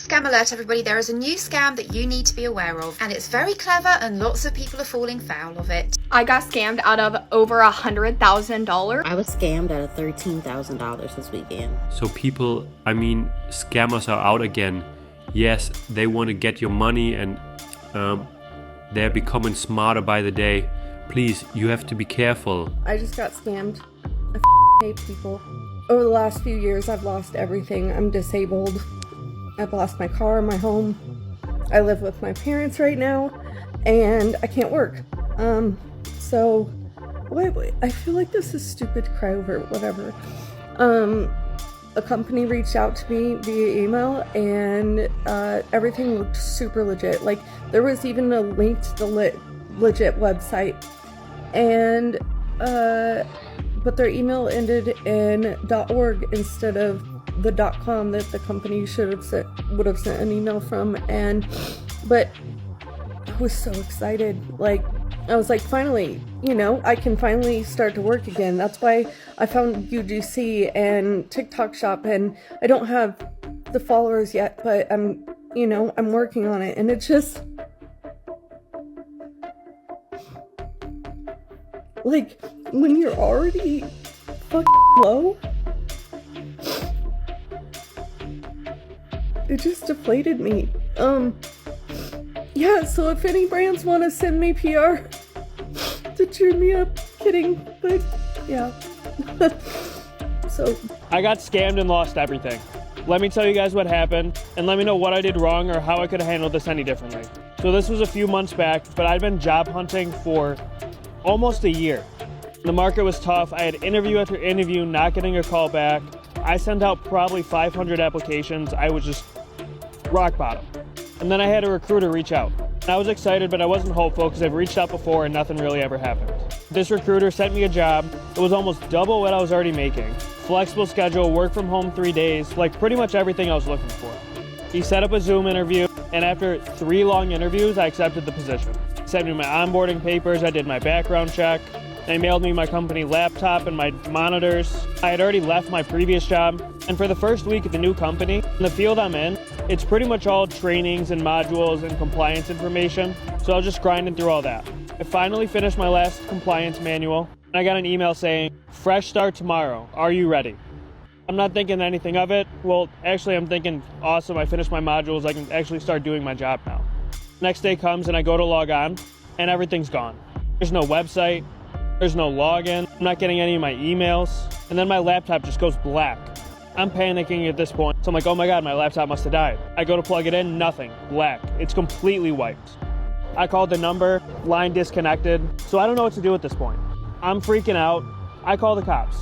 Scam alert, everybody. There is a new scam that you need to be aware of, and it's very clever and lots of people are falling foul of it. I got scammed out of over $100,000. I was scammed out of $13,000 this weekend. So people, scammers are out again. Yes, they want to get your money and they're becoming smarter by the day. Please, you have to be careful. I just got scammed. I hate people. Over the last few years, I've lost everything. I'm disabled. I've lost my car, my home. I live with my parents right now, and I can't work. So, wait, I feel like this is stupid to cry over, whatever. A company reached out to me via email, and everything looked super legit. Like, there was even a link to the legit website. And, but their email ended in .org instead of the .com that the company would have sent an email from. But I was so excited. Like, I was like, finally, I can finally start to work again. That's why I found UGC and TikTok Shop, and I don't have the followers yet, but I'm working on it. And it's just like, when you're already fucking low, it just deflated me. Yeah, so if any brands want to send me PR to cheer me up, kidding, but yeah. So I got scammed and lost everything. Let me tell you guys what happened, and let me know what I did wrong or how I could have handled this any differently. So this was a few months back, but I'd been job hunting for almost a year. The market was tough. I had interview after interview, not getting a call back. I sent out probably 500 applications. I was just rock bottom. And then I had a recruiter reach out. I was excited, but I wasn't hopeful because I've reached out before and nothing really ever happened. This recruiter sent me a job. It was almost double what I was already making. Flexible schedule, work from home 3 days, like pretty much everything I was looking for. He set up a Zoom interview, and after 3 long interviews, I accepted the position. He sent me my onboarding papers, I did my background check. They mailed me my company laptop and my monitors. I had already left my previous job. And for the first week at the new company, in the field I'm in, it's pretty much all trainings and modules and compliance information. So I was just grinding through all that. I finally finished my last compliance manual, and I got an email saying, "Fresh start tomorrow. Are you ready?" I'm not thinking anything of it. Well, actually, I'm thinking, awesome, I finished my modules. I can actually start doing my job now. Next day comes, and I go to log on, and everything's gone. There's no website. There's no login. I'm not getting any of my emails. And then my laptop just goes black. I'm panicking at this point. So I'm like, oh my God, my laptop must have died. I go to plug it in, nothing, black. It's completely wiped. I called the number, line disconnected. So I don't know what to do at this point. I'm freaking out. I call the cops.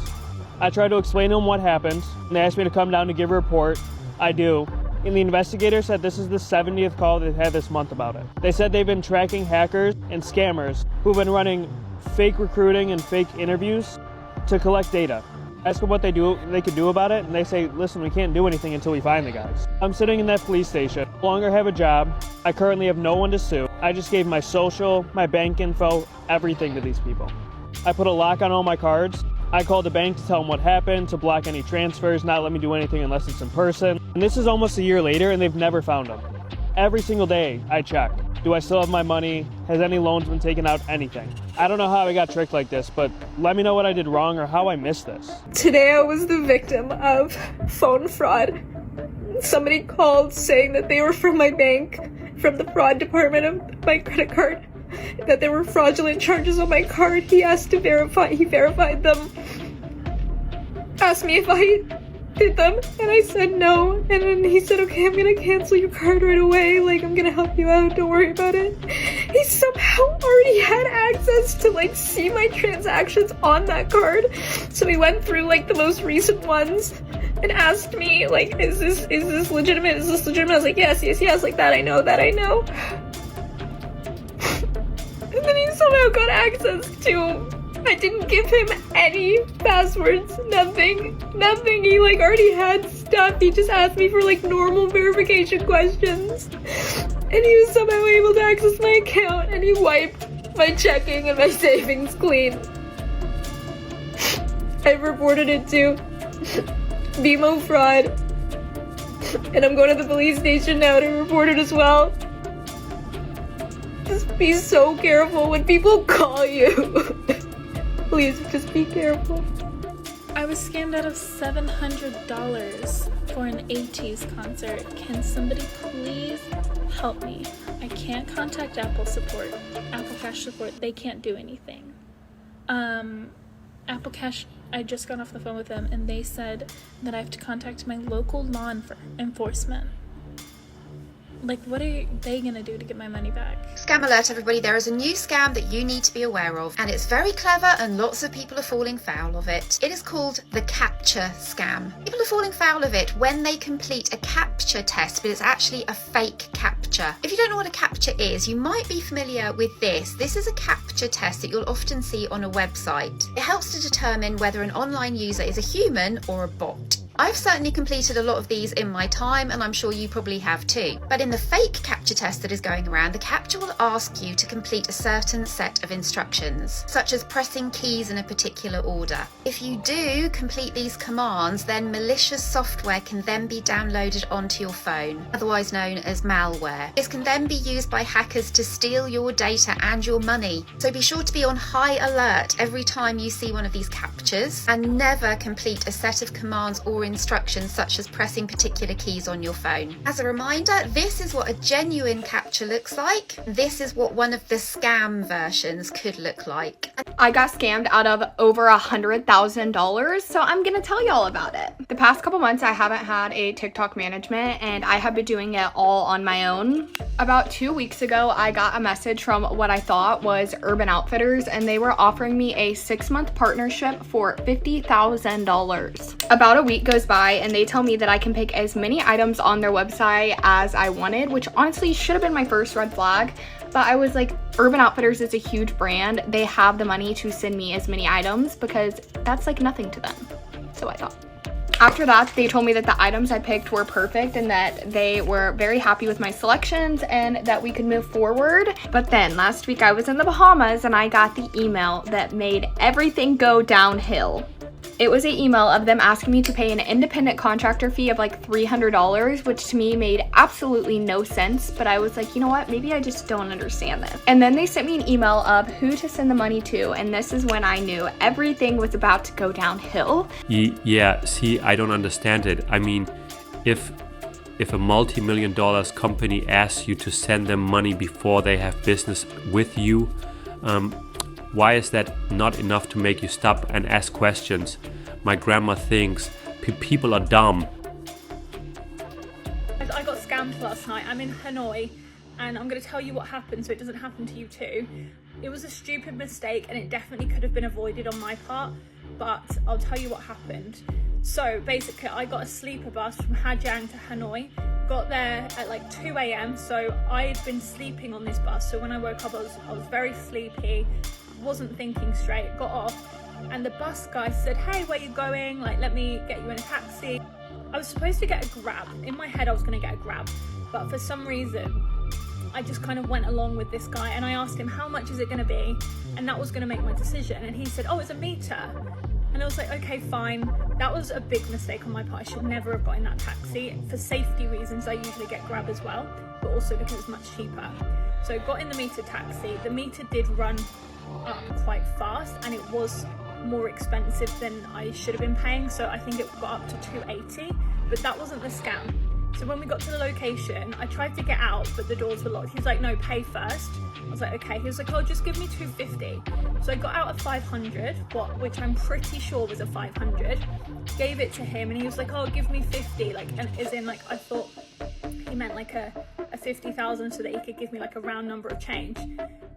I try to explain to them what happened, and they asked me to come down to give a report. I do. And the investigator said this is the 70th call they've had this month about it. They said they've been tracking hackers and scammers who've been running fake recruiting and fake interviews to collect data. Ask them what they could do about it, and they say, listen, we can't do anything until we find the guys. I'm sitting in that police station, no longer have a job. I currently have no one to sue. I just gave my social, my bank info, everything to these people. I put a lock on all my cards. I called the bank to tell them what happened, to block any transfers, not let me do anything unless it's in person. And this is almost a year later, and they've never found them. Every single day I check. Do I still have my money? Has any loans been taken out? Anything. I don't know how I got tricked like this, but let me know what I did wrong or how I missed this. Today I was the victim of phone fraud. Somebody called saying that they were from my bank, from the fraud department of my credit card, that there were fraudulent charges on my card. He verified them, asked me if I did them, and I said no, and then he said, okay, I'm gonna cancel your card right away, like, I'm gonna help you out, don't worry about it. He somehow already had access to, like, see my transactions on that card, so he went through, like, the most recent ones, and asked me, like, is this legitimate, I was like, yes, like, that I know. And then he somehow got access to, I didn't give him any passwords, nothing. He, like, already had stuff. He just asked me for, like, normal verification questions. And he was somehow able to access my account, and he wiped my checking and my savings clean. I reported it to BMO fraud, And I'm going to the police station now to report it as well. Just be so careful when people call you. Please, just be careful. I was scammed out of $700 for an 80s concert. Can somebody please help me? I can't contact Apple support, Apple Cash support. They can't do anything. Apple Cash, I just got off the phone with them and they said that I have to contact my local law enforcement. Like, what are they gonna do to get my money back? Scam alert, everybody. There is a new scam that you need to be aware of, and it's very clever and lots of people are falling foul of it. It is called the captcha scam. People are falling foul of it when they complete a captcha test, but it's actually a fake captcha. If you don't know what a captcha is, you might be familiar with this. This is a captcha test that you'll often see on a website. It helps to determine whether an online user is a human or a bot. I've certainly completed a lot of these in my time, and I'm sure you probably have too. But in the fake captcha test that is going around, the captcha will ask you to complete a certain set of instructions, such as pressing keys in a particular order. If you do complete these commands, then malicious software can then be downloaded onto your phone, otherwise known as malware. This can then be used by hackers to steal your data and your money. So be sure to be on high alert every time you see one of these captchas, and never complete a set of commands or instructions such as pressing particular keys on your phone. As a reminder, this is what a genuine captcha looks like. This is what one of the scam versions could look like. I got scammed out of over $100,000, so I'm gonna tell y'all about it. The past couple months I haven't had a TikTok management and I have been doing it all on my own. About 2 weeks ago, I got a message from what I thought was Urban Outfitters, and they were offering me a 6-month partnership for $50,000. About a week goes by and they tell me that I can pick as many items on their website as I wanted, which honestly should have been my first red flag. But I was like, Urban Outfitters is a huge brand. They have the money to send me as many items because that's like nothing to them. So I thought. After that, they told me that the items I picked were perfect and that they were very happy with my selections and that we could move forward. But then last week I was in the Bahamas and I got the email that made everything go downhill. It was an email of them asking me to pay an independent contractor fee of like $300, which to me made absolutely no sense. But I was like, you know what? Maybe I just don't understand this. And then they sent me an email of who to send the money to. And this is when I knew everything was about to go downhill. Yeah, see, I don't understand it. I mean, if a multi-million dollars company asks you to send them money before they have business with you, why is that not enough to make you stop and ask questions? My grandma thinks people are dumb. I got scammed last night. I'm in Hanoi and I'm going to tell you what happened so it doesn't happen to you too. It was a stupid mistake and it definitely could have been avoided on my part, but I'll tell you what happened. So basically I got a sleeper bus from Hajang to Hanoi, got there at like 2 a.m. so I had been sleeping on this bus, so when I woke up I was very sleepy, wasn't thinking straight, got off, and the bus guy said, hey, where you going? Like, let me get you in a taxi. I was supposed to get a Grab. In my head I was going to get a Grab, but for some reason I just kind of went along with this guy and I asked him, how much is it going to be? And that was going to make my decision, and he said, oh, it's a meter. And I was like, okay, fine. That was a big mistake on my part. I should never have got in that taxi. For safety reasons, I usually get Grab as well, but also because it's much cheaper. So I got in the meter taxi. The meter did run up quite fast and it was more expensive than I should have been paying. So I think it got up to $280, but that wasn't the scam. So when we got to the location, I tried to get out, but the doors were locked. He was like, no, pay first. I was like, okay. He was like, oh, just give me $250. So I got out at 500, which I'm pretty sure was a 500. Gave it to him and he was like, oh, give me 50. Like, and as in like, I thought he meant like a 50,000 so that he could give me like a round number of change.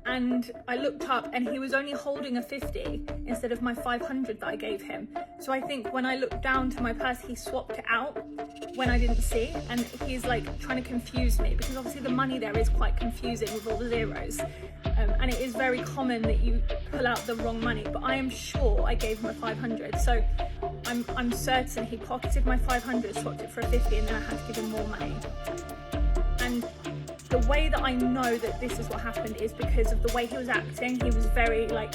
And I looked up and he was only holding a 50 instead of my 500 that I gave him. So I think when I looked down to my purse, he swapped it out when I didn't see, and he's like trying to confuse me because obviously the money there is quite confusing with all the zeros, and it is very common that you pull out the wrong money, but I am sure I gave him a 500. So I'm certain he pocketed my 500, swapped it for a 50, and then I had to give him more money. And the way that I know that this is what happened is because of the way he was acting. He was very like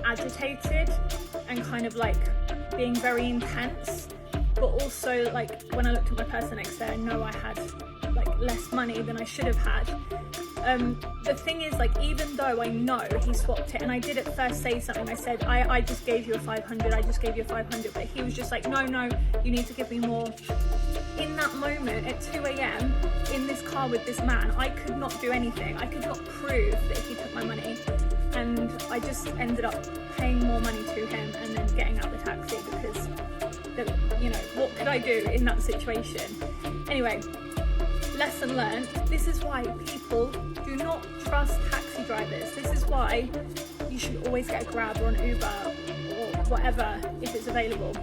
agitated and kind of like being very intense. but also like when I looked at my purse the next day, I know I had like less money than I should have had. The thing is, like, even though I know he swapped it, and I did at first say something, I said, I just gave you a 500, I just gave you a 500, but he was just like, no, you need to give me more. In that moment at 2 a.m. in this car with this man, I could not do anything. I could not prove that he took my money, and I just ended up paying more money to him and then getting out the taxi because, what could I do in that situation? Anyway, lesson learned. This is why people do not trust taxi drivers. This is why you should always get a Grab or an Uber or whatever if it's available.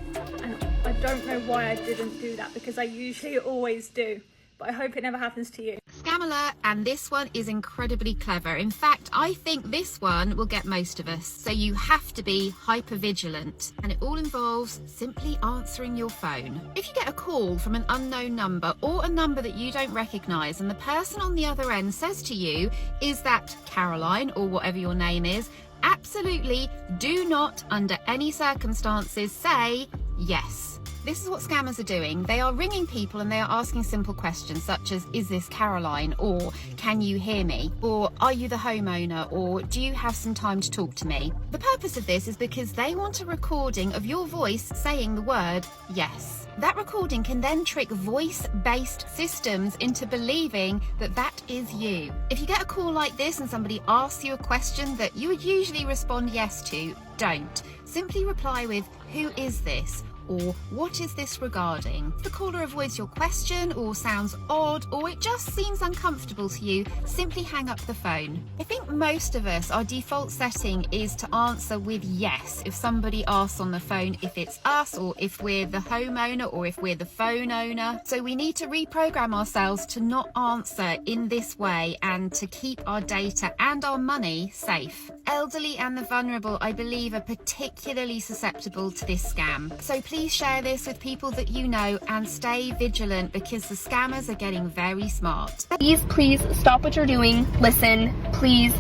And I don't know why I didn't do that, because I usually always do, but I hope it never happens to you. Scam alert, and this one is incredibly clever. In fact, I think this one will get most of us, so you have to be hyper vigilant, and it all involves simply answering your phone. If you get a call from an unknown number or a number that you don't recognize, and the person on the other end says to you, "Is that Caroline?" or whatever your name is, absolutely do not under any circumstances say yes. This is what scammers are doing. They are ringing people and they are asking simple questions such as, "Is this Caroline?" or "Can you hear me?" or "Are you the homeowner?" or "Do you have some time to talk to me?" The purpose of this is because they want a recording of your voice saying the word yes. That recording can then trick voice-based systems into believing that that is you. If you get a call like this and somebody asks you a question that you would usually respond yes to, don't. Simply reply with, "Who is this?" or "What is this regarding?" If the caller avoids your question or sounds odd or it just seems uncomfortable to you, simply hang up the phone. I think most of us, our default setting is to answer with yes if somebody asks on the phone, if it's us or if we're the homeowner or if we're the phone owner. So we need to reprogram ourselves to not answer in this way and to keep our data and our money safe. Elderly and the vulnerable, I believe, are particularly susceptible to this scam. So please share this with people that you know and stay vigilant, because the scammers are getting very smart. Please stop what you're doing. Listen, please.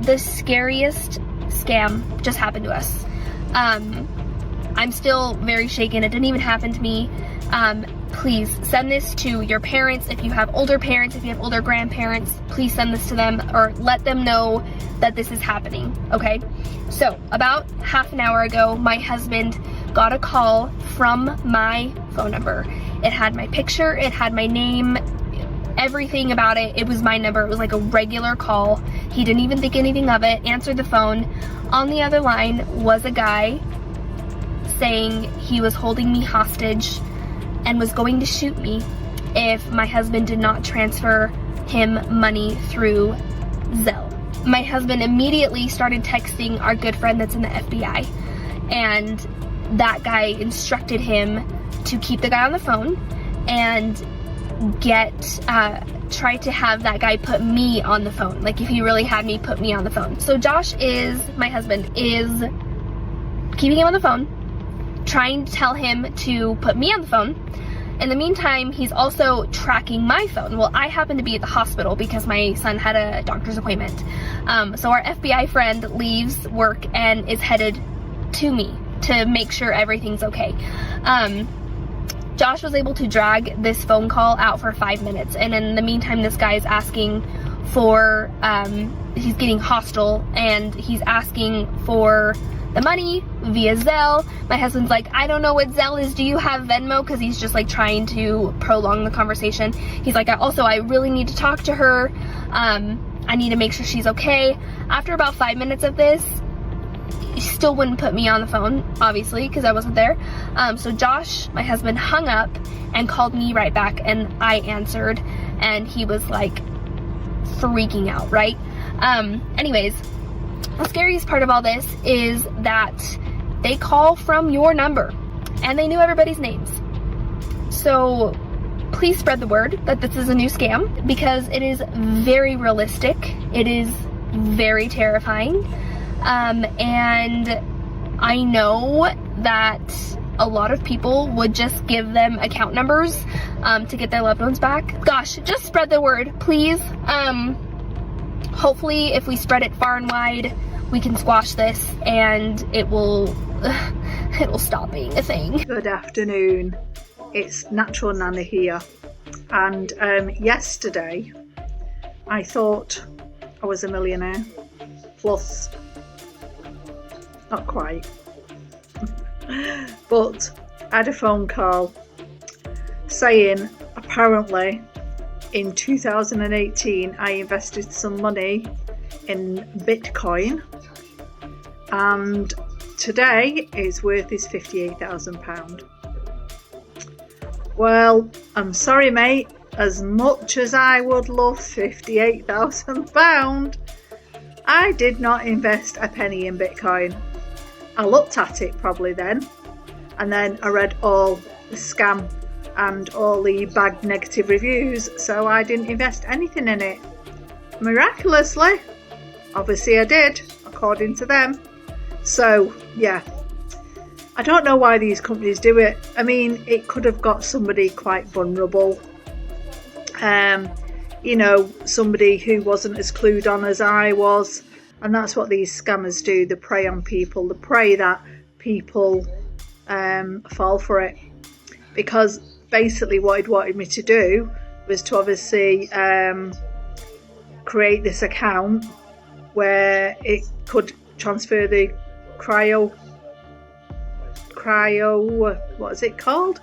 The scariest scam just happened to us. I'm still very shaken. It didn't even happen to me. Please send this to your parents. If you have older parents, if you have older grandparents, please send this to them or let them know that this is happening, okay? So about half an hour ago, my husband got a call from my phone number. It had my picture, it had my name, everything about it. It was my number. It was like a regular call. He didn't even think anything of it, answered the phone. On the other line was a guy saying he was holding me hostage and was going to shoot me if my husband did not transfer him money through Zelle. My husband immediately started texting our good friend that's in the FBI, and that guy instructed him to keep the guy on the phone and try to have that guy put me on the phone. Like, if he really had me, put me on the phone. So Josh my husband is keeping him on the phone, trying to tell him to put me on the phone. In the meantime, he's also tracking my phone. Well, I happen to be at the hospital because my son had a doctor's appointment. So our FBI friend leaves work and is headed to me to make sure everything's okay. Josh was able to drag this phone call out for 5 minutes. And in the meantime, this guy is asking for, he's getting hostile and he's asking for the money via Zelle. My husband's like, "I don't know what Zelle is. Do you have Venmo?" Because he's just like trying to prolong the conversation. He's like, I really need to talk to her. I need to make sure she's okay. After about 5 minutes of this, he still wouldn't put me on the phone, obviously, because I wasn't there. So Josh, my husband, hung up and called me right back, and I answered, and he was like freaking out, right? Anyways, the scariest part of all this is that they call from your number and they knew everybody's names. So please spread the word that this is a new scam, because it is very realistic. It is very terrifying. And I know that a lot of people would just give them account numbers to get their loved ones back. Gosh, just spread the word, please. Hopefully, if we spread it far and wide, we can squash this, and it will it'll stop being a thing. Good afternoon. It's Natural Nana here. And yesterday I thought I was a millionaire. Plus, not quite. But I had a phone call saying apparently in 2018 I invested some money in Bitcoin, and today its worth is £58,000. Well, I'm sorry mate, as much as I would love £58,000, I did not invest a penny in Bitcoin. I looked at it probably then, and then I read all the scam and all the bad negative reviews, so I didn't invest anything in it. Miraculously, obviously I did, according to them. So yeah, I don't know why these companies do it. I mean, it could have got somebody quite vulnerable, you know, somebody who wasn't as clued on as I was, and that's what these scammers do. They prey on people. They pray that people fall for it, because basically what he'd wanted me to do was to obviously create this account where it could transfer the cryo, what is it called?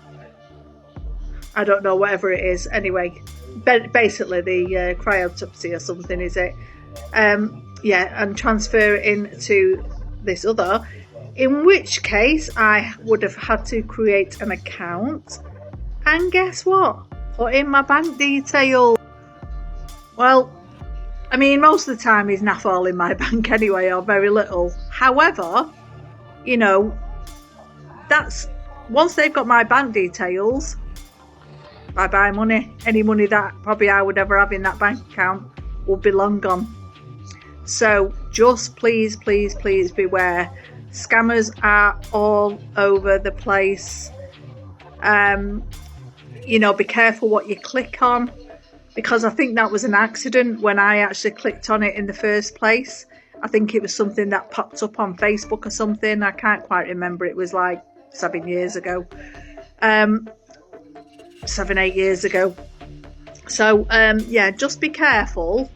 I don't know, whatever it is. Anyway, basically the cryotopsy or something, is it? Yeah, and transfer it into this other, in which case I would have had to create an account and guess what? Put in my bank details. Well, I mean, most of the time is naff all in my bank anyway, or very little. However, you know, that's once they've got my bank details, bye bye money. Any money that probably I would ever have in that bank account will be long gone. So just please, please, please beware. Scammers are all over the place. You know, be careful what you click on, because I think that was an accident when I actually clicked on it in the first place. I think it was something that popped up on Facebook or something. I can't quite remember. It was like 7 years ago. 7-8 years ago. So yeah, just be careful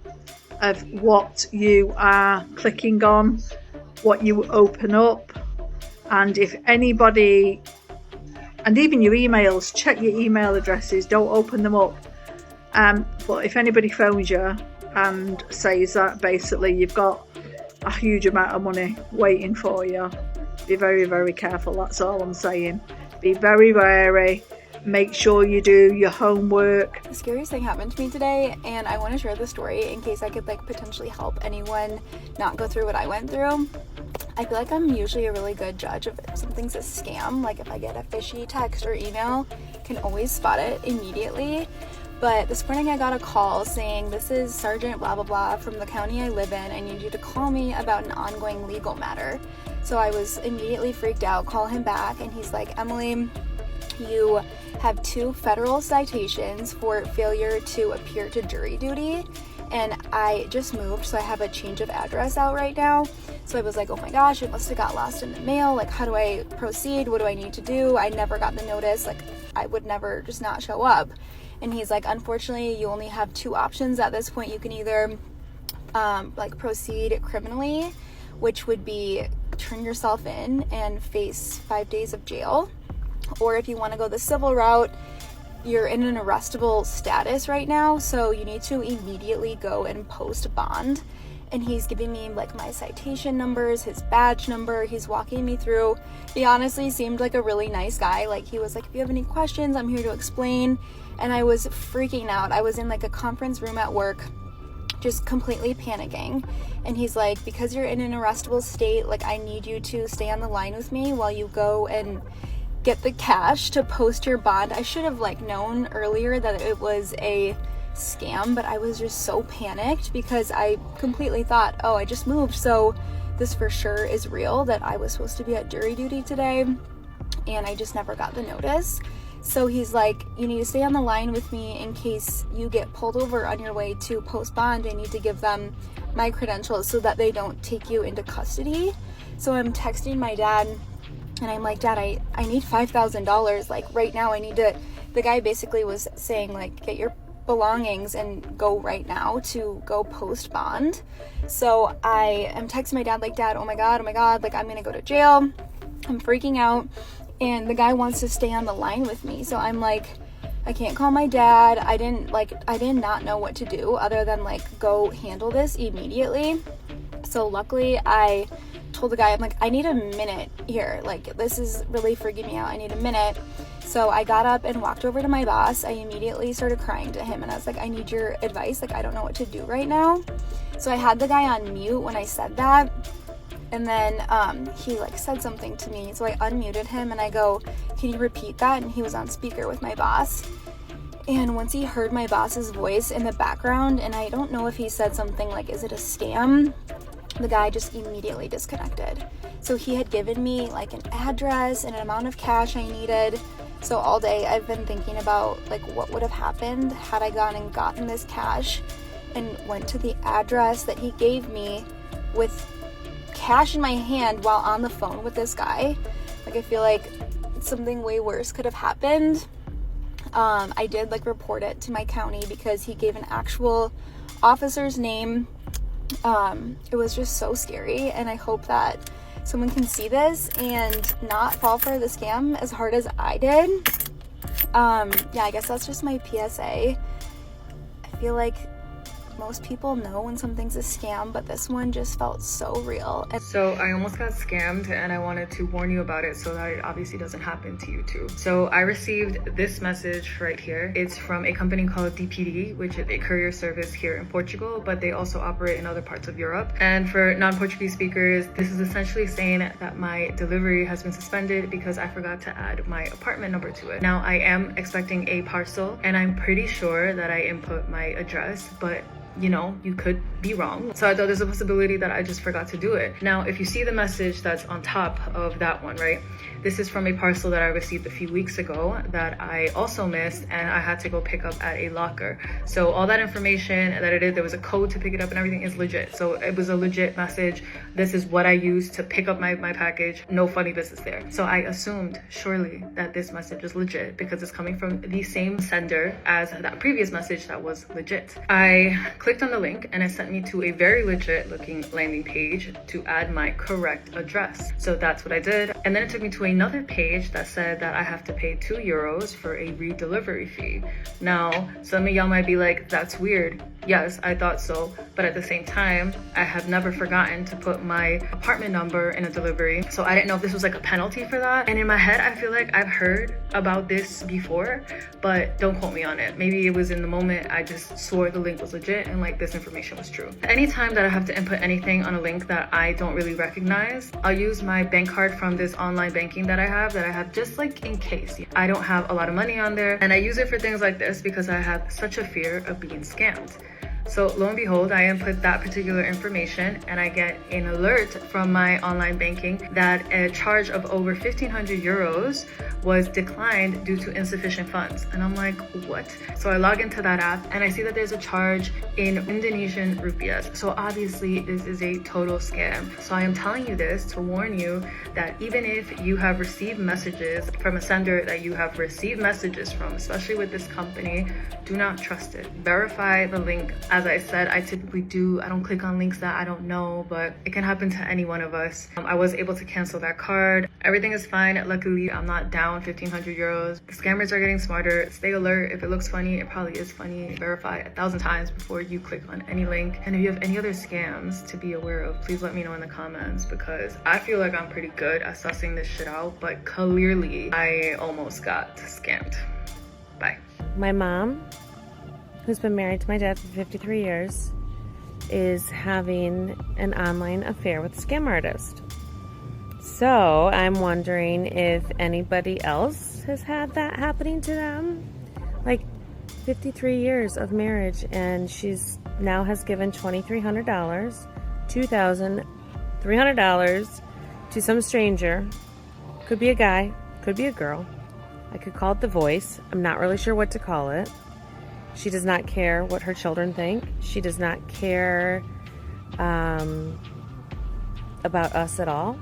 of what you are clicking on, what you open up, and if anybody, and even your emails, check your email addresses, don't open them up. But if anybody phones you and says that basically you've got a huge amount of money waiting for you, be very, very careful. That's all I'm saying. Be very wary. Make sure you do your homework. The scariest thing happened to me today, and I want to share the story in case I could like potentially help anyone not go through what I went through. I feel like I'm usually a really good judge of if something's a scam. Like if I get a fishy text or email, I can always spot it immediately. But this morning I got a call saying, this is Sergeant blah blah blah from the county I live in. I need you to call me about an ongoing legal matter. So I was immediately freaked out, call him back, and he's like, Emily, you have 2 federal citations for failure to appear to jury duty, and I just moved, so I have a change of address out right now. So I was like, oh my gosh, it must have got lost in the mail. Like, how do I proceed? What do I need to do? I never got the notice. Like, I would never just not show up. And he's like, unfortunately, you only have 2 options at this point. You can either like proceed criminally, which would be turn yourself in and face 5 days of jail. Or if you want to go the civil route, you're in an arrestable status right now, so you need to immediately go and post bond. And he's giving me like my citation numbers, his badge number, he's walking me through. He honestly seemed like a really nice guy. Like he was like, if you have any questions, I'm here to explain. And I was freaking out. I was in like a conference room at work, just completely panicking. And he's like, because you're in an arrestable state, like I need you to stay on the line with me while you go and get the cash to post your bond. I should have like known earlier that it was a scam, but I was just so panicked because I completely thought, oh, I just moved, so this for sure is real, that I was supposed to be at jury duty today, and I just never got the notice. So he's like, you need to stay on the line with me in case you get pulled over on your way to post bond. I need to give them my credentials so that they don't take you into custody. So I'm texting my dad And I'm like, Dad, I need $5,000, like right now. I need to, the guy basically was saying like, get your belongings and go right now to go post bond. So I am texting my dad like, Dad, oh my God, like I'm gonna go to jail. I'm freaking out. And the guy wants to stay on the line with me. So I'm like, I can't call my dad. I did not know what to do other than like go handle this immediately. So luckily I told the guy, I'm like, I need a minute here. Like, this is really freaking me out. I need a minute. So I got up and walked over to my boss. I immediately started crying to him and I was like, I need your advice. Like, I don't know what to do right now. So I had the guy on mute when I said that. And then he like said something to me. So I unmuted him and I go, can you repeat that? And he was on speaker with my boss. And once he heard my boss's voice in the background, and I don't know if he said something like, is it a scam? The guy just immediately disconnected. So he had given me like an address and an amount of cash I needed. So all day I've been thinking about like what would have happened had I gone and gotten this cash and went to the address that he gave me with cash in my hand while on the phone with this guy. Like, I feel like something way worse could have happened. I did like report it to my county because he gave an actual officer's name. It was just so scary, and I hope that someone can see this and not fall for the scam as hard as I did. Yeah, I guess that's just my PSA. I feel like most people know when something's a scam, but this one just felt so real. So I almost got scammed, and I wanted to warn you about it so that it obviously doesn't happen to you too. So I received this message right here. It's from a company called DPD, which is a courier service here in Portugal, but they also operate in other parts of Europe. And for non-Portuguese speakers, this is essentially saying that my delivery has been suspended because I forgot to add my apartment number to it. Now I am expecting a parcel, and I'm pretty sure that I input my address, but you know, you could be wrong. So I thought there's a possibility that I just forgot to do it. Now, if you see the message that's on top of that one, right? This is from a parcel that I received a few weeks ago that I also missed, and I had to go pick up at a locker. So all that information that it is, there was a code to pick it up and everything is legit. So it was a legit message. This is what I used to pick up my package. No funny business there. So I assumed surely that this message is legit because it's coming from the same sender as that previous message that was legit. I clicked on the link and it sent me to a very legit looking landing page to add my correct address. So that's what I did. And then it took me to another page that said that I have to pay €2 for a redelivery fee. Now, some of y'all might be like, that's weird. Yes, I thought so. But at the same time, I have never forgotten to put my apartment number in a delivery. So I didn't know if this was like a penalty for that. And in my head, I feel like I've heard about this before, but don't quote me on it. Maybe it was in the moment I just swore the link was legit and like this information was true. Anytime that I have to input anything on a link that I don't really recognize, I'll use my bank card from this online banking that I have just like in case. I don't have a lot of money on there, and I use it for things like this because I have such a fear of being scammed. So lo and behold, I input that particular information and I get an alert from my online banking that a charge of over 1,500 euros was declined due to insufficient funds. And I'm like, what? So I log into that app and I see that there's a charge in Indonesian rupiahs. So obviously this is a total scam. So I am telling you this to warn you that even if you have received messages from a sender that you have received messages from, especially with this company, do not trust it. Verify the link. As I said, I typically I don't click on links that I don't know, but it can happen to any one of us. I was able to cancel that card. Everything is fine. Luckily, I'm not down 1,500 euros. The scammers are getting smarter. Stay alert. If it looks funny, it probably is funny. Verify 1,000 times before you click on any link. And if you have any other scams to be aware of, please let me know in the comments, because I feel like I'm pretty good at sussing this shit out, but clearly I almost got scammed. Bye. My mom, who's been married to my dad for 53 years, is having an online affair with a scam artist. So I'm wondering if anybody else has had that happening to them. Like 53 years of marriage, and she's now has given $2,300, $2,300 to some stranger. Could be a guy, could be a girl. I could call it the voice. I'm not really sure what to call it. She does not care what her children think. She does not care about us at all.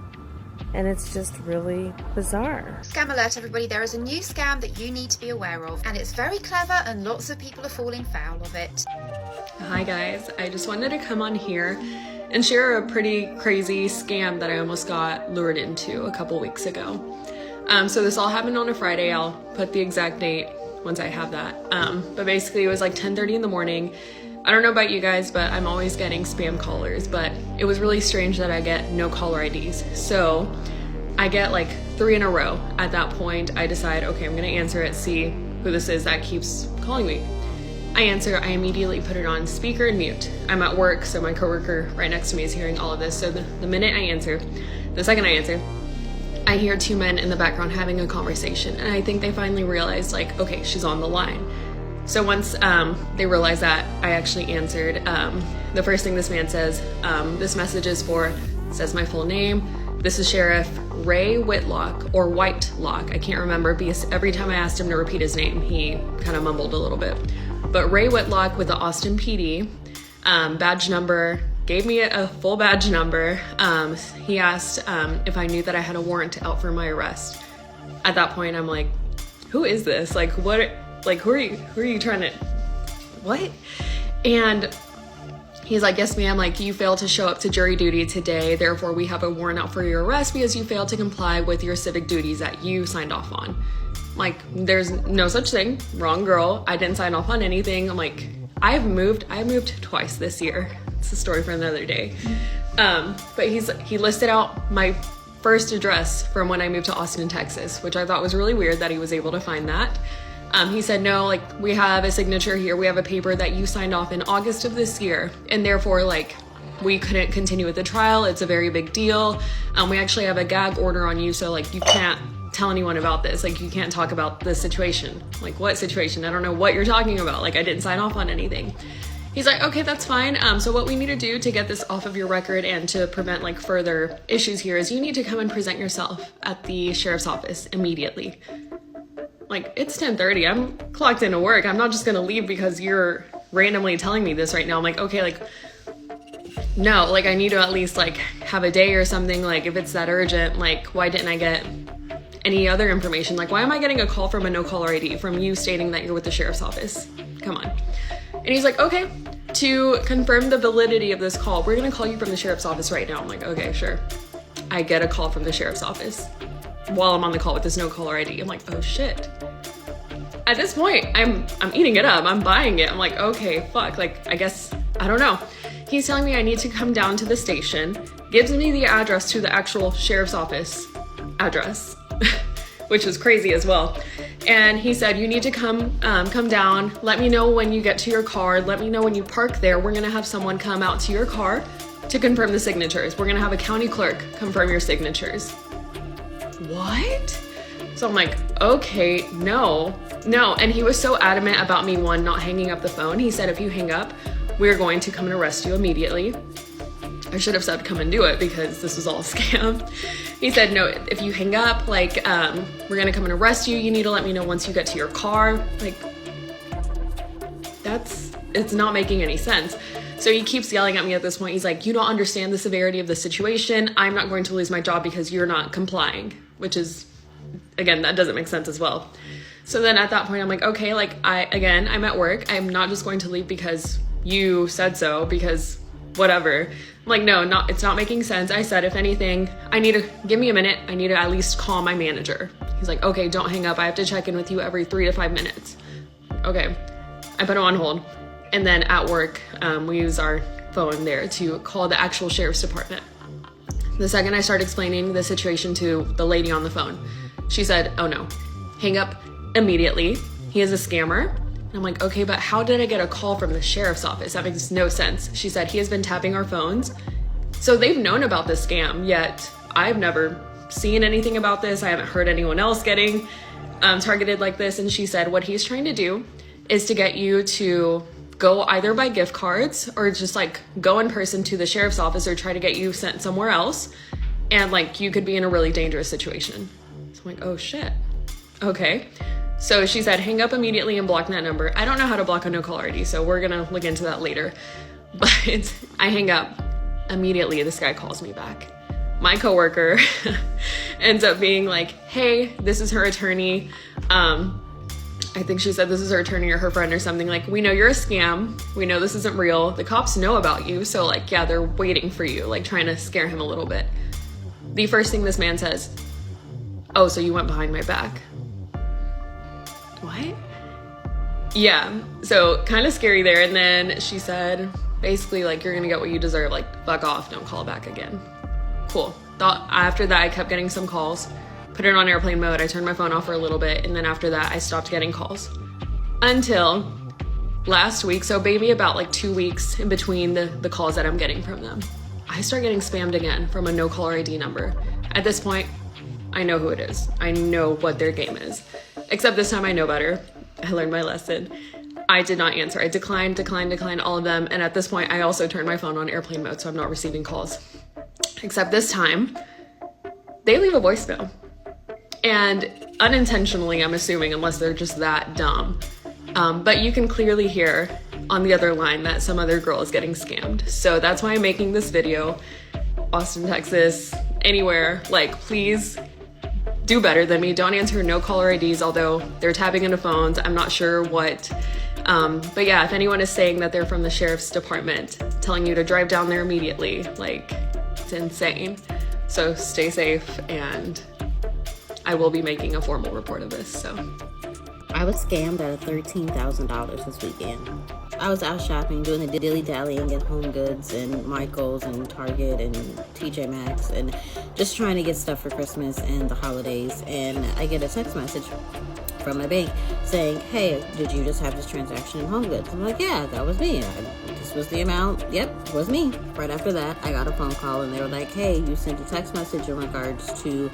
And it's just really bizarre. Scam alert, everybody. There is a new scam that you need to be aware of, and it's very clever and lots of people are falling foul of it. Hi guys, I just wanted to come on here and share a pretty crazy scam that I almost got lured into a couple weeks ago. So this all happened on a Friday. I'll put the exact date once I have that. But basically it was like 10:30 in the morning. I don't know about you guys, but I'm always getting spam callers, but it was really strange that I get no caller IDs. So I get like 3 in a row. At that point, I decide, okay, I'm gonna answer it, see who this is that keeps calling me. I answer, I immediately put it on speaker and mute. I'm at work, so my coworker right next to me is hearing all of this. So the minute I answer, the second I answer, I hear 2 men in the background having a conversation. And I think they finally realized like, okay, she's on the line. So once they realized that I actually answered, the first thing this man says, this message is for, says my full name. This is Sheriff Ray Whitlock or Whitelock. I can't remember because every time I asked him to repeat his name, he kind of mumbled a little bit. But Ray Whitlock with the Austin PD, badge number, gave me a full badge number. He asked if I knew that I had a warrant out for my arrest. At that point, I'm like, who is this? Like, what? Like, who are you trying to, what? And he's like, yes, ma'am, like you failed to show up to jury duty today. Therefore, we have a warrant out for your arrest because you failed to comply with your civic duties that you signed off on. Like, there's no such thing. Wrong girl. I didn't sign off on anything. I'm like, I moved twice this year. It's a story for another day. But he listed out my first address from when I moved to Austin, Texas, which I thought was really weird that he was able to find that. He said, no, like we have a signature here. We have a paper that you signed off in August of this year. And therefore, like, we couldn't continue with the trial. It's a very big deal. We actually have a gag order on you. So like, you can't tell anyone about this. Like, you can't talk about this situation. Like, what situation? I don't know what you're talking about. Like, I didn't sign off on anything. He's like, okay, that's fine. So what we need to do to get this off of your record and to prevent like further issues here is you need to come and present yourself at the sheriff's office immediately. Like, it's 10:30, I'm clocked into work. I'm not just gonna leave because you're randomly telling me this right now. I'm like, okay, like, no, like I need to at least like have a day or something. Like, if it's that urgent, like, why didn't I get any other information? Like, why am I getting a call from a no caller ID from you stating that you're with the sheriff's office? Come on. And he's like, okay, to confirm the validity of this call, we're gonna call you from the sheriff's office right now. I'm like, okay, sure. I get a call from the sheriff's office while I'm on the call with this no caller ID. I'm like, oh shit. At this point, I'm eating it up. I'm buying it. I'm like, okay, fuck. Like, I guess, I don't know. He's telling me I need to come down to the station, gives me the address to the actual sheriff's office address, which is crazy as well. And he said, you need to come down. Let me know when you get to your car. Let me know when you park there. We're gonna have someone come out to your car to confirm the signatures. We're gonna have a county clerk confirm your signatures. What? So I'm like, okay, no. And he was so adamant about me, one, not hanging up the phone. He said, if you hang up, we're going to come and arrest you immediately. I should have said come and do it because this was all a scam. He said, no, if you hang up, like, we're gonna come and arrest you. You need to let me know once you get to your car. Like, it's not making any sense. So he keeps yelling at me at this point. He's like, you don't understand the severity of the situation. I'm not going to lose my job because you're not complying, which is, again, that doesn't make sense as well. So then at that point, I'm like, okay, like, I'm at work. I'm not just going to leave because you said so, because whatever. I'm like, no, it's not making sense. I said, if anything, I need to, give me a minute. I need to at least call my manager. He's like, okay, don't hang up. I have to check in with you every 3 to 5 minutes. Okay, I put him on hold. And then at work, we use our phone there to call the actual sheriff's department. The second I started explaining the situation to the lady on the phone, she said, oh no, hang up immediately. He is a scammer. And I'm like, okay, but how did I get a call from the sheriff's office? That makes no sense. She said, he has been tapping our phones. So they've known about this scam, yet I've never seen anything about this. I haven't heard anyone else getting targeted like this. And she said, what he's trying to do is to get you to go either buy gift cards or just like go in person to the sheriff's office or try to get you sent somewhere else. And like, you could be in a really dangerous situation. So I'm like, oh shit. Okay. So she said, hang up immediately and block that number. I don't know how to block a no caller ID, so we're gonna look into that later. But I hang up immediately. This guy calls me back. my coworker ends up being like, hey, this is her attorney. I think she said this is her attorney or her friend or something. Like, we know you're a scam. We know this isn't real. The cops know about you. So like, yeah, they're waiting for you, like trying to scare him a little bit. The first thing this man says, oh, so you went behind my back. What? Yeah, so kind of scary there. And then she said, basically like, you're gonna get what you deserve. Like, fuck off, don't call back again. Cool. After that, I kept getting some calls. Put it on airplane mode. I turned my phone off for a little bit, and then after that, I stopped getting calls. Until last week, so maybe about like 2 weeks in between the calls that I'm getting from them, I start getting spammed again from a no caller ID number. At this point, I know who it is. I know what their game is. Except this time I know better. I learned my lesson. I did not answer. I declined all of them. And at this point, I also turned my phone on airplane mode, so I'm not receiving calls. Except this time, they leave a voicemail. And unintentionally, I'm assuming, unless they're just that dumb. But you can clearly hear on the other line that some other girl is getting scammed. So that's why I'm making this video. Austin, Texas, anywhere, like, please do better than me. Don't answer no caller IDs, although they're tapping into phones. I'm not sure what. But yeah, if anyone is saying that they're from the sheriff's department, telling you to drive down there immediately, like, it's insane. So stay safe, and I will be making a formal report of this, so. I was scammed out of $13,000 this weekend. I was out shopping, doing the dilly-dallying at Home Goods and Michael's and Target and TJ Maxx and just trying to get stuff for Christmas and the holidays. And I get a text message from my bank saying, hey, did you just have this transaction in Home Goods? I'm like, yeah, that was me. This was the amount. Yep, it was me. Right after that, I got a phone call and they were like, hey, you sent a text message in regards to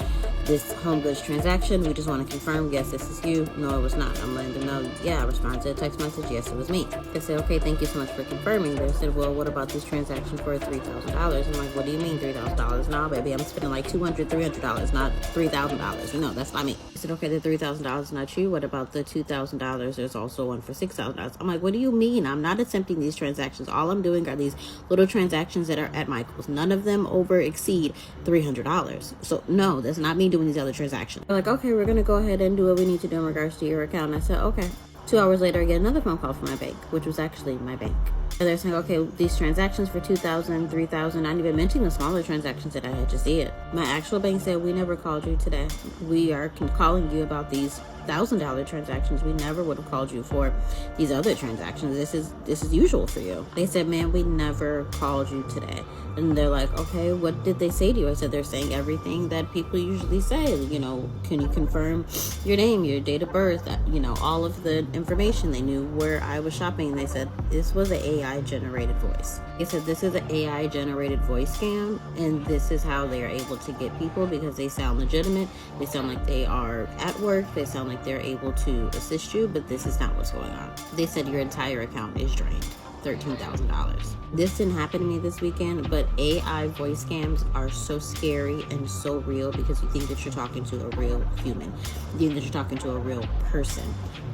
this Home Goods transaction. We just want to confirm, yes, this is you. No, it was not. I'm letting them know, yeah, I responded to the text message. Yes, it was me. I said, okay, thank you so much for confirming. They said, well, what about this transaction for $3,000? I'm like, what do you mean $3,000? No, baby, I'm spending like $200, $300, not $3,000. No, that's not me. I said, okay, the $3,000 is not you. What about the $2,000? There's also one for $6,000. I'm like, what do you mean? I'm not attempting these transactions. All I'm doing are these little transactions that are at Michael's. None of them over exceed $300. So no, that's not me doing these other transactions. They're like, okay, we're going to go ahead and do what we need to do in regards to your account. And I said, okay. 2 hours later, I get another phone call from my bank, which was actually my bank. And they're saying, okay, these transactions for $2,000, $3,000, not even mentioning the smaller transactions that I had just did. My actual bank said, we never called you today. We are calling you about these $1,000 transactions. We never would have called you for these other transactions. This is usual for you. They said, man, we never called you today. And they're like, okay, what did they say to you? I said, they're saying everything that people usually say. You know, can you confirm your name, your date of birth, you know, all of the information. They knew where I was shopping. And they said, this was an AI generated voice. They said, this is an AI generated voice scam. And this is how they are able to get people, because they sound legitimate. They sound like they are at work. They sound like they're able to assist you, but this is not what's going on. They said your entire account is drained. $13,000. This didn't happen to me this weekend, but AI voice scams are so scary and so real, because you think that you're talking to a real human. You think that you're talking to a real person.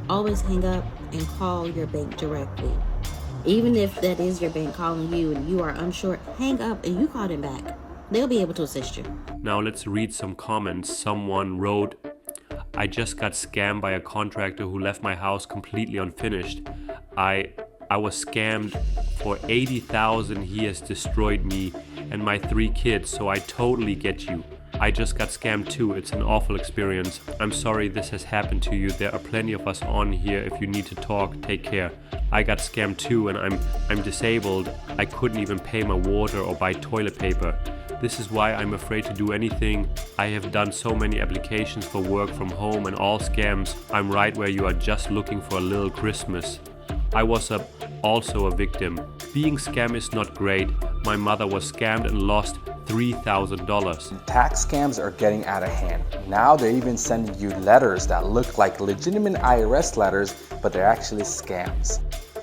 Always hang up and call your bank directly. Even if that is your bank calling you and you are unsure, hang up and you call them back. They'll be able to assist you. Now let's read some comments. Someone wrote, I just got scammed by a contractor who left my house completely unfinished. I was scammed for $80,000. He has destroyed me and my 3 kids, so I totally get you. I just got scammed too. It's an awful experience. I'm sorry this has happened to you. There are plenty of us on here. If you need to talk, take care. I got scammed too, and I'm disabled. I couldn't even pay my water or buy toilet paper. This is why I'm afraid to do anything. I have done so many applications for work from home and all scams. I'm right where you are, just looking for a little Christmas. I was also a victim. Being scammed is not great. My mother was scammed and lost $3,000. Tax scams are getting out of hand. Now they're even sending you letters that look like legitimate IRS letters, but they're actually scams.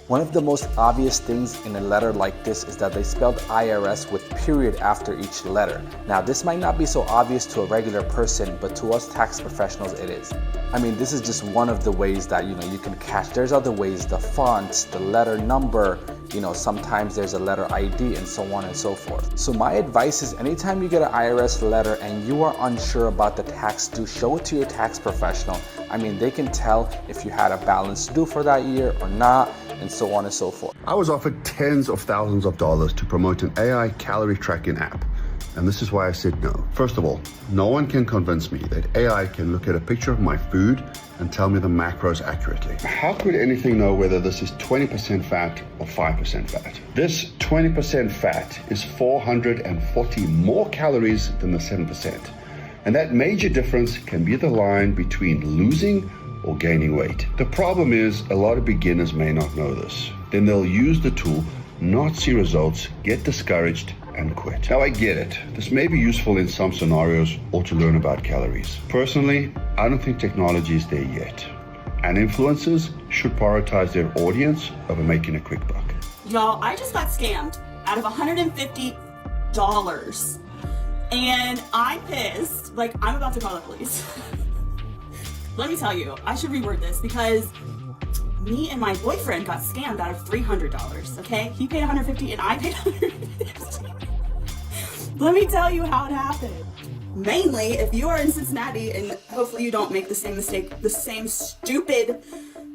One of the most obvious things in a letter like this is that they spelled IRS with period after each letter. Now this might not be so obvious to a regular person, but to us tax professionals it is. I mean, this is just one of the ways that you can catch. There's other ways, the fonts, the letter number, You know, sometimes there's a letter ID and so on and so forth. So my advice is anytime you get an IRS letter and you are unsure about the tax due, show it to your tax professional. I mean, they can tell if you had a balance due for that year or not, and so on and so forth. I was offered tens of thousands of dollars to promote an AI calorie tracking app. And this is why I said no. First of all, no one can convince me that AI can look at a picture of my food and tell me the macros accurately. How could anything know whether this is 20% fat or 5% fat? This 20% fat is 440 more calories than the 7%. And that major difference can be the line between losing or gaining weight. The problem is a lot of beginners may not know this. Then they'll use the tool, not see results, get discouraged, and quit. Now I get it. This may be useful in some scenarios or to learn about calories. Personally, I don't think technology is there yet. And influencers should prioritize their audience over making a quick buck. Y'all, I just got scammed out of $150. And I'm pissed. Like, I'm about to call the police. Let me tell you, I should reword this because me and my boyfriend got scammed out of $300, okay? He paid $150 and I paid $150. Let me tell you how it happened. Mainly, if you are in Cincinnati, and hopefully you don't make the same mistake, the same stupid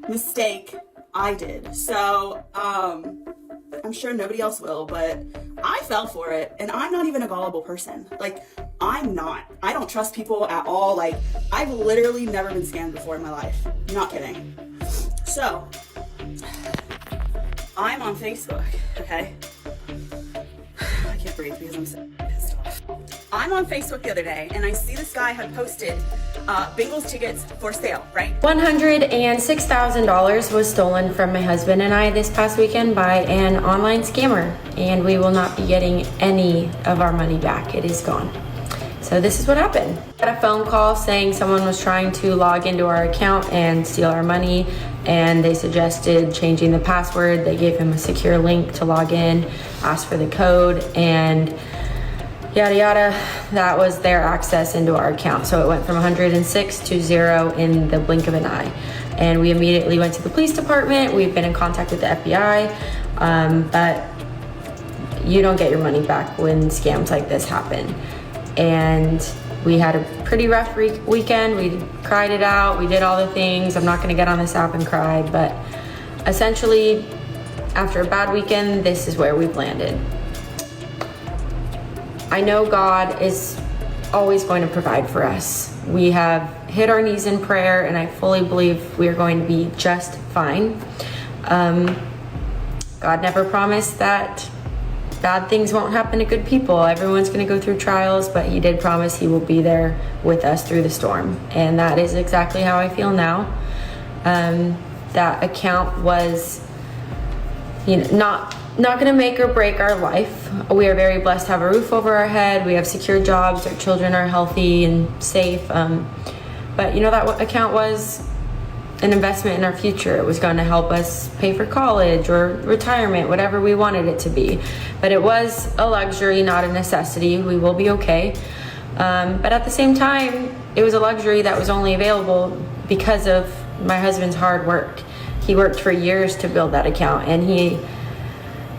mistake I did. So, I'm sure nobody else will, but I fell for it, and I'm not even a gullible person. Like, I'm not. I don't trust people at all. Like, I've literally never been scammed before in my life. I'm not kidding. So, I'm on Facebook, okay? I can't breathe because I'm so pissed off. I'm on Facebook the other day, and I see this guy had posted Bengals tickets for sale, right? $106,000 was stolen from my husband and I this past weekend by an online scammer, and we will not be getting any of our money back. It is gone. So this is what happened. I got a phone call saying someone was trying to log into our account and steal our money, and they suggested changing the password. They gave him a secure link to log in, asked for the code, and yada yada. That was their access into our account. So it went from 106 to 0 in the blink of an eye. And we immediately went to the police department. We've been in contact with the FBI, but you don't get your money back when scams like this happen. And we had a pretty rough weekend. We cried it out. We did all the things. I'm not gonna get on this app and cry, but essentially, after a bad weekend, this is where we've landed. I know God is always going to provide for us. We have hit our knees in prayer, and I fully believe we are going to be just fine. God never promised that bad things won't happen to good people. Everyone's going to go through trials, but he did promise he will be there with us through the storm. And that is exactly how I feel now. That account was, not going to make or break our life. We are very blessed to have a roof over our head. We have secure jobs. Our children are healthy and safe. But that account was an investment in our future. It was going to help us pay for college or retirement, whatever we wanted it to be. But it was a luxury, not a necessity. We will be okay. But at the same time, it was a luxury that was only available because of my husband's hard work. He worked for years to build that account, and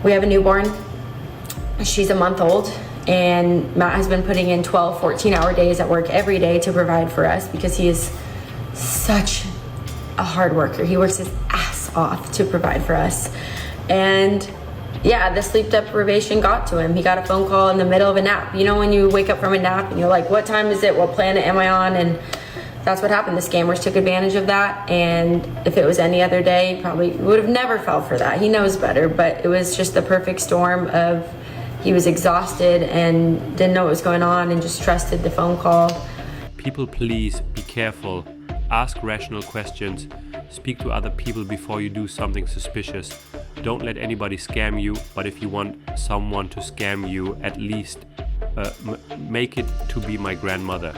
we have a newborn. She's a month old, and Matt has been putting in 12, 14-hour days at work every day to provide for us because he is such a hard worker. He works his ass off to provide for us. And yeah, the sleep deprivation got to him. He got a phone call in the middle of a nap. When you wake up from a nap and you're like, what time is it? What planet am I on? And that's what happened. The scammers took advantage of that. And if it was any other day, probably would have never fell for that. He knows better, but it was just the perfect storm of he was exhausted and didn't know what was going on and just trusted the phone call. People, please be careful. Ask rational questions. Speak to other people before you do something suspicious. Don't let anybody scam you, but if you want someone to scam you, at least make it to be my grandmother.